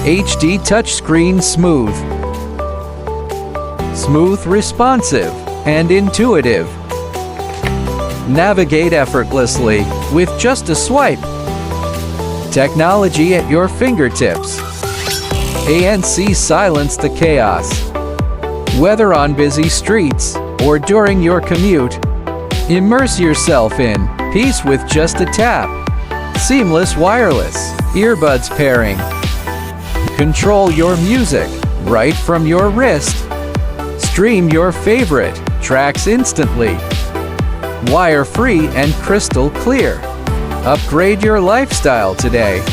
HD touchscreen smooth. Smooth, responsive, and intuitive. Navigate effortlessly with just a swipe. Technology at your fingertips. ANC silence the chaos. Whether on busy streets or during your commute, immerse yourself in peace with just a tap. Seamless wireless earbuds pairing. Control your music right from your wrist. Stream your favorite tracks instantly. Wire-free and crystal clear. Upgrade your lifestyle today.